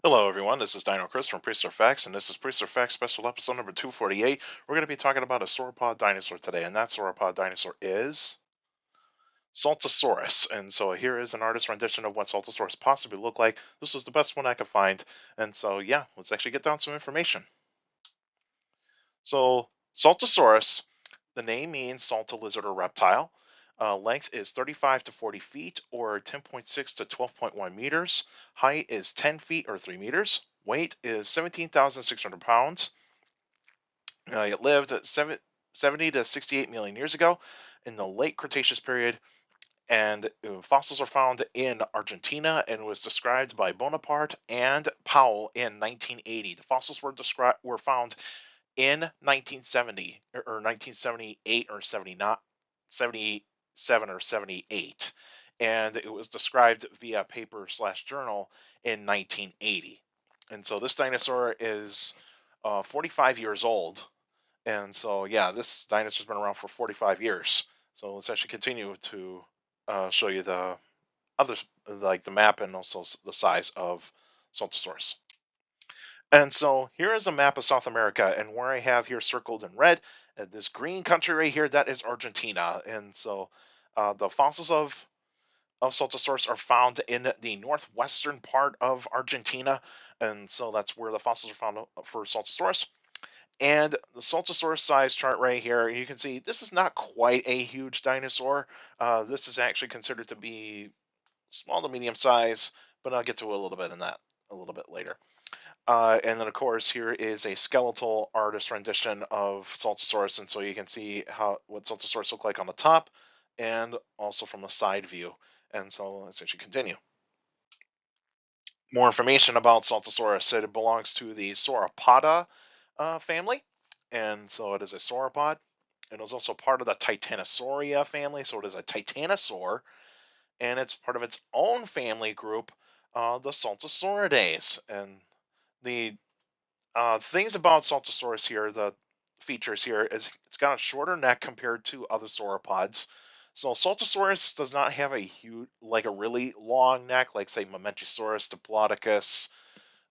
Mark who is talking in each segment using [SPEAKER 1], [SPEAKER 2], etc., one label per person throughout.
[SPEAKER 1] Hello, everyone. This is Dino Chris from Prehistoric Facts, and this is Prehistoric Facts special episode number 248. We're going to be talking about a sauropod dinosaur today, and that sauropod dinosaur is Saltasaurus. And so here is an artist rendition of what Saltasaurus possibly looked like. This was the best one I could find. And so, yeah, let's actually get down some information. So, Saltasaurus, the name means salta lizard or reptile. Length is 35 to 40 feet or 10.6 to 12.1 meters. Height is 10 feet or 3 meters. Weight is 17,600 pounds. It lived at 70 to 68 million years ago in the late Cretaceous period, and fossils are found in Argentina and was described by Bonaparte and Powell in 1980. The fossils were found in 1970 or 1978 or 79, 77 or 78, and it was described via paper/journal in 1980. And so this dinosaur is 45 years old. And so, yeah, this dinosaur's been around for 45 years. So let's actually continue to show you the other, like the map and also the size of Saltosaurus. And so here is a map of South America, and where I have here circled in red, this green country right here, that is Argentina. And so the fossils of Saltosaurus are found in the northwestern part of Argentina, and so that's where the fossils are found for Saltosaurus. And the Saltosaurus size chart right here, you can see this is not quite a huge dinosaur. This is actually considered to be small to medium size, but I'll get to a little bit in that a little bit later. And then, of course, here is a skeletal artist rendition of Saltosaurus, and so you can see what Saltosaurus look like on the top, and also from the side view. And so let's actually continue. More information about Saltosaurus. It belongs to the Sauropoda family, and so it is a sauropod. It is also part of the Titanosauria family, so it is a titanosaur, and it's part of its own family group, the Saltasauridae. And the things about Saltasaurus here, the features here, is it's got a shorter neck compared to other sauropods. So Saltasaurus does not have a huge, like a really long neck, like say Mamenchisaurus, Diplodocus,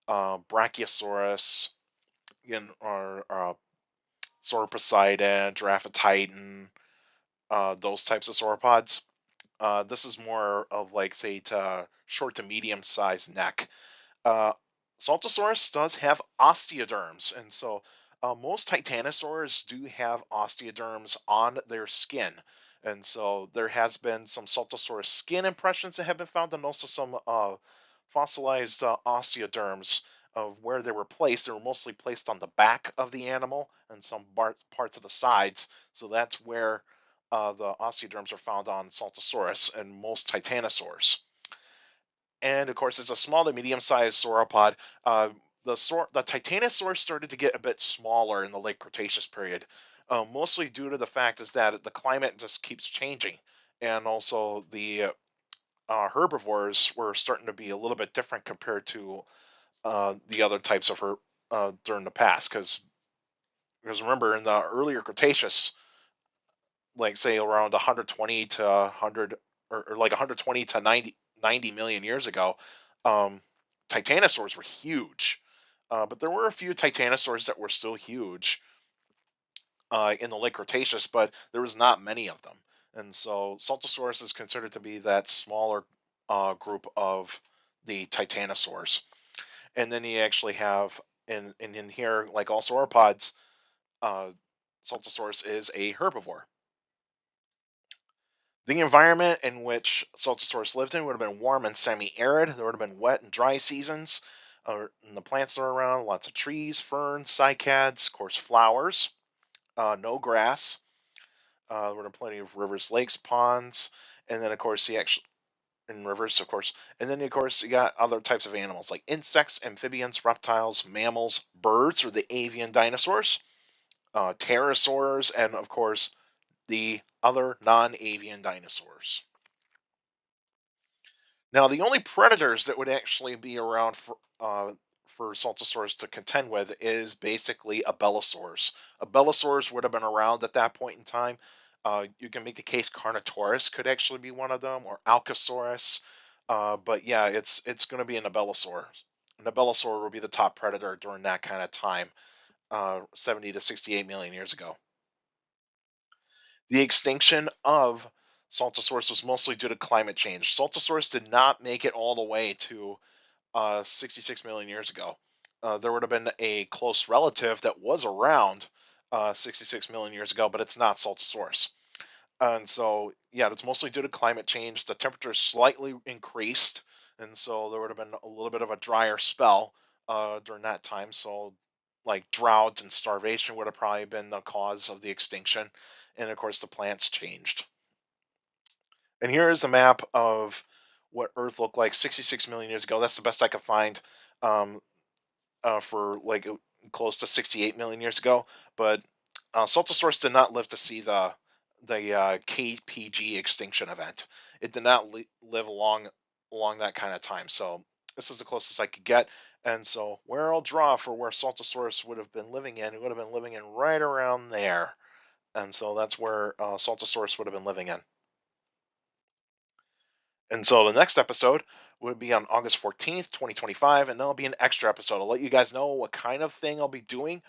[SPEAKER 1] Brachiosaurus, or Sauroposeidon, Giraffatitan, those types of sauropods. This is more of like say to short to medium sized neck. Uh, Saltosaurus does have osteoderms, and so most titanosaurs do have osteoderms on their skin. And so there has been some Saltosaurus skin impressions that have been found, and also some fossilized osteoderms of where they were placed. They were mostly placed on the back of the animal and some parts of the sides. So that's where the osteoderms are found on Saltosaurus and most titanosaurs. And of course, it's a small to medium-sized sauropod. The Titanosaurs started to get a bit smaller in the late Cretaceous period, mostly due to the fact is that the climate just keeps changing, and also the herbivores were starting to be a little bit different compared to the other types of during the past. Because remember, in the earlier Cretaceous, like say around 120 to 100 or like 120 to 90 million years ago, um, titanosaurs were huge. But there were a few titanosaurs that were still huge in the late Cretaceous, but there was not many of them. And so Saltosaurus is considered to be that smaller group of the titanosaurs. And then you actually have in here, like all sauropods, uh, Saltosaurus is a herbivore. The environment in which Saltosaurus lived in would have been warm and semi-arid. There would have been wet and dry seasons. And the plants are around, lots of trees, ferns, cycads, of course, flowers, no grass. There would have plenty of rivers, lakes, ponds, and then of course the actual in rivers, of course. And then of course you got other types of animals like insects, amphibians, reptiles, mammals, birds, or the avian dinosaurs, pterosaurs, and of course the other non-avian dinosaurs. Now, the only predators that would actually be around for Saltosaurus to contend with is basically abelisaurs. Abelisaurs would have been around at that point in time. You can make the case Carnotaurus could actually be one of them, or Allosaurus. But yeah, it's going to be an abelisaur And the Belosaur will be the top predator during that kind of time, 70 to 68 million years ago. The extinction of Saltasaurus was mostly due to climate change. Saltasaurus did not make it all the way to 66 million years ago. There would have been a close relative that was around 66 million years ago, but it's not Saltasaurus. And so, yeah, it's mostly due to climate change. The temperature slightly increased, and so there would have been a little bit of a drier spell during that time. So, like drought and starvation would have probably been the cause of the extinction. And of course, the plants changed. And here is a map of what Earth looked like 66 million years ago. That's the best I could find. Um, for like close to 68 million years ago. But Saltosaurus did not live to see the KPG extinction event. It did not live along that kind of time. So this is the closest I could get. And so where I'll draw for where Saltosaurus would have been living in, it would have been living in right around there. And so that's where Saltosaurus would have been living in. And so the next episode would be on August 14th, 2025, and that'll be an extra episode. I'll let you guys know what kind of thing I'll be doing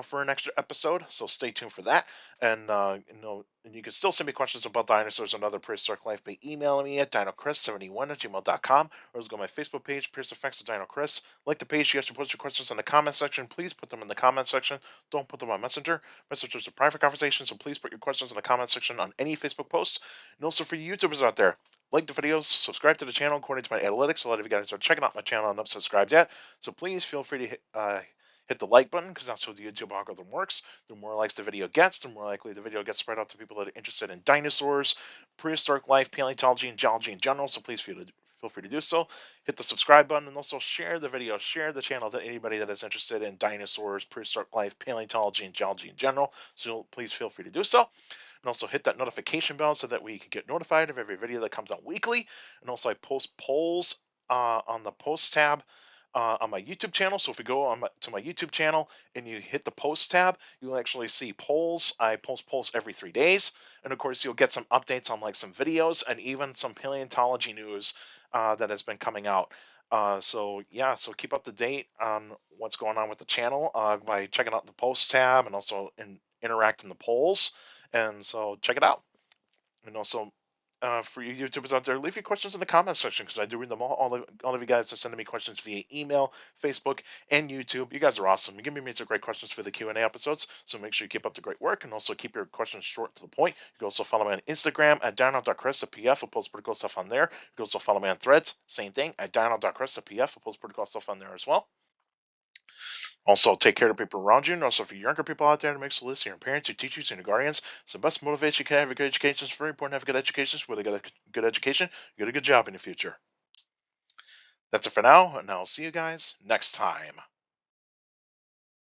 [SPEAKER 1] for an extra episode, so stay tuned for that. And and you can still send me questions about dinosaurs and other prehistoric life by emailing me at dinochrist71@gmail.com, or just go to my Facebook page, Prehistoric Facts of Dino Chris. Like the page, you guys should post your questions in the comment section. Please put them in the comment section. Don't put them on Messenger. Messenger's a private conversation, so please put your questions in the comment section on any Facebook post. And also for you YouTubers out there, like the videos, subscribe to the channel according to my analytics. A lot of you guys are checking out my channel and not subscribed yet. So please feel free to hit the like button, because that's how the YouTube algorithm works. The more likes the video gets, the more likely the video gets spread out to people that are interested in dinosaurs, prehistoric life, paleontology, and geology in general. So please feel free to do so. Hit the subscribe button and also share the video, share the channel to anybody that is interested in dinosaurs, prehistoric life, paleontology, and geology in general. So please feel free to do so. And also hit that notification bell so that we can get notified of every video that comes out weekly. And also I post polls on the post tab on my YouTube channel. So if you go to my YouTube channel and you hit the post tab, you'll actually see polls. I post polls every 3 days. And of course, you'll get some updates on like some videos and even some paleontology news that has been coming out. So yeah, so keep up to date on what's going on with the channel by checking out the post tab and also interact in the polls. And so check it out. And also, for you YouTubers out there, leave your questions in the comments section, because I do read them all. All of you guys are sending me questions via email, Facebook, and YouTube. You guys are awesome. You give me some great questions for the Q&A episodes, so make sure you keep up the great work, and also keep your questions short to the point. You can also follow me on Instagram at dino.chris.pf. I post pretty cool stuff on there. You can also follow me on Threads, same thing, at dino.chris.pf. I post pretty cool stuff on there as well. Also, take care of the people around you, and also for younger people out there, to make sure listen to your parents, your teachers, and your guardians. So the best motivation you can have a good education. It's very important to have a good education. So with a good education, you get a good job in the future. That's it for now, and I'll see you guys next time.